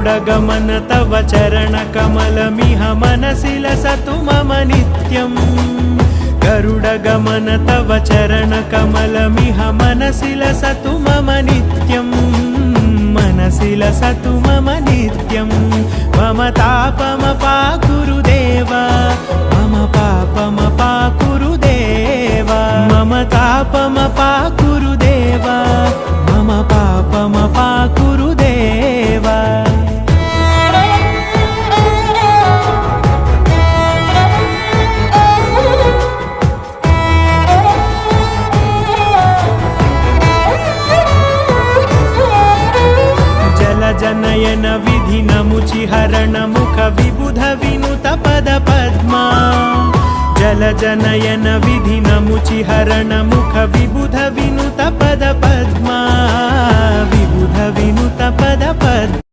गरुडगमन तव चरणकमलमिह मनसि लसतु मम नित्यम् गरुडगमन तव चरणकमलमिह मनसि लसतु मम नित्यम् मनसि लसतु मम नित्यम् मम तापमपाकुरुदेव मम पापमपाकुरुदेव मम तापमपाकुरुदेव मम पापमपाकुरुदेव जनयन विधि नमुचिहरण मुख विबुध विनुत पद पद्मा जल जनयन विधि नमुचिहरण मुख विबुध विनुत पद पद्मा विबुध विनुत पद पद्मा।